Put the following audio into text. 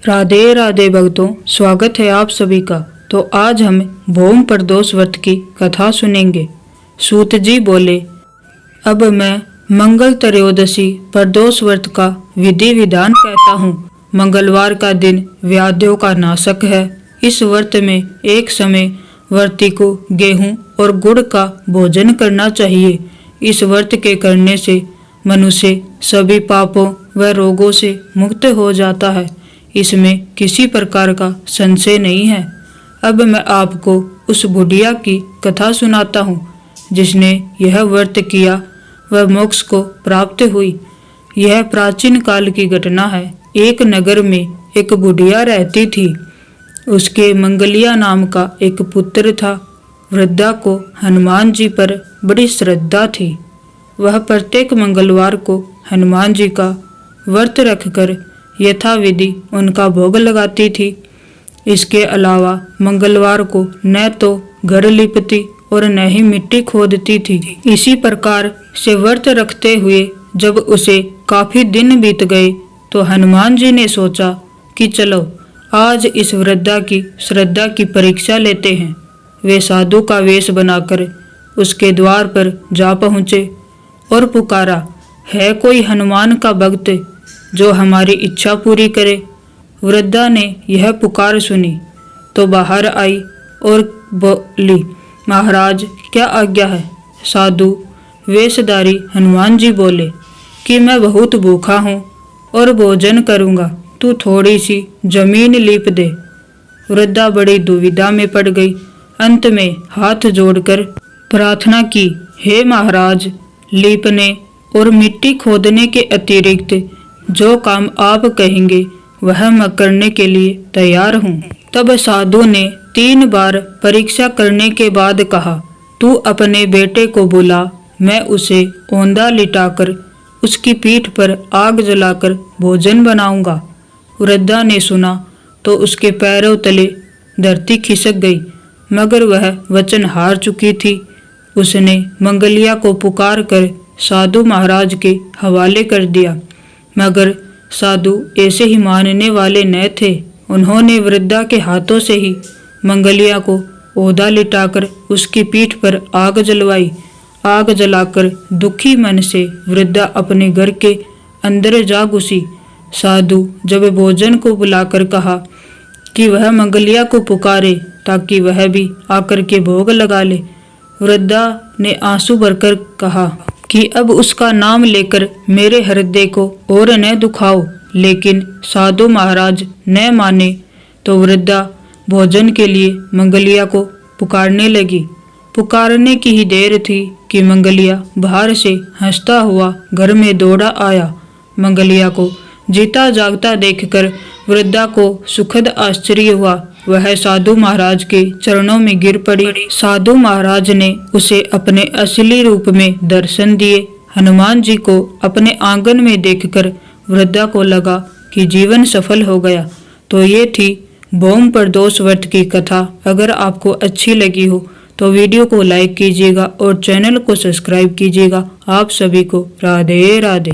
राधे राधे भक्तों, स्वागत है आप सभी का। तो आज हम भौम प्रदोष व्रत की कथा सुनेंगे। सूत जी बोले, अब मैं मंगल त्रयोदशी प्रदोष व्रत का विधि विधान कहता हूँ। मंगलवार का दिन व्याधियों का नाशक है। इस व्रत में एक समय व्रती को गेहूं और गुड़ का भोजन करना चाहिए। इस व्रत के करने से मनुष्य सभी पापों व रोगों से मुक्त हो जाता है। इसमें किसी प्रकार का संशय नहीं है। अब मैं आपको उस बुढ़िया की कथा सुनाता हूँ जिसने यह व्रत किया वह मोक्ष को प्राप्त हुई। यह प्राचीन काल की घटना है। एक नगर में एक बुढ़िया रहती थी। उसके मंगलिया नाम का एक पुत्र था। वृद्धा को हनुमान जी पर बड़ी श्रद्धा थी। वह प्रत्येक मंगलवार को हनुमान जी का व्रत रखकर यथाविधि उनका भोग लगाती थी। इसके अलावा मंगलवार को न तो घर लिपती और न ही मिट्टी खोदती थी। इसी प्रकार से व्रत रखते हुए जब उसे काफी दिन बीत गए तो हनुमान जी ने सोचा कि चलो आज इस वृद्धा की श्रद्धा की परीक्षा लेते हैं। वे साधु का वेश बनाकर उसके द्वार पर जा पहुँचे और पुकारा, है कोई हनुमान का भक्त जो हमारी इच्छा पूरी करे। वृद्धा ने यह पुकार सुनी तो बाहर आई और बोली, महाराज क्या आज्ञा है। साधु वेशधारी हनुमान जी बोले कि मैं बहुत भूखा हूँ और भोजन करूँगा, तू थोड़ी सी जमीन लीप दे। वृद्धा बड़ी दुविधा में पड़ गई। अंत में हाथ जोड़कर प्रार्थना की, हे महाराज, लीपने और मिट्टी खोदने के अतिरिक्त जो काम आप कहेंगे वह मैं करने के लिए तैयार हूँ। तब साधु ने 3 बार परीक्षा करने के बाद कहा, तू अपने बेटे को बुला, मैं उसे औंधा लिटाकर उसकी पीठ पर आग जलाकर भोजन बनाऊंगा। वृद्धा ने सुना तो उसके पैरों तले धरती खिसक गई, मगर वह वचन हार चुकी थी। उसने मंगलिया को पुकार कर साधु महाराज के हवाले कर दिया, मगर साधु ऐसे ही मानने वाले न थे। उन्होंने वृद्धा के हाथों से ही मंगलिया को औंधा लिटाकर उसकी पीठ पर आग जलवाई। आग जलाकर दुखी मन से वृद्धा अपने घर के अंदर जा घुसी। साधु जब भोजन को बुलाकर कहा कि वह मंगलिया को पुकारे ताकि वह भी आकर के भोग लगा ले। वृद्धा ने आंसू भरकर कहा कि अब उसका नाम लेकर मेरे हृदय को और न दुखाओ। लेकिन साधु महाराज न माने तो वृद्धा भोजन के लिए मंगलिया को पुकारने लगी। पुकारने की ही देर थी कि मंगलिया बाहर से हंसता हुआ घर में दौड़ा आया। मंगलिया को जीता जागता देखकर वृद्धा को सुखद आश्चर्य हुआ। वह साधु महाराज के चरणों में गिर पड़ी। साधु महाराज ने उसे अपने असली रूप में दर्शन दिए। हनुमान जी को अपने आंगन में देखकर वृद्धा को लगा कि जीवन सफल हो गया। तो ये थी भौम प्रदोष व्रत की कथा। अगर आपको अच्छी लगी हो तो वीडियो को लाइक कीजिएगा और चैनल को सब्सक्राइब कीजिएगा। आप सभी को राधे राधे।